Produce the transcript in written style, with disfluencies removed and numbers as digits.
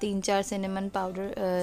3-4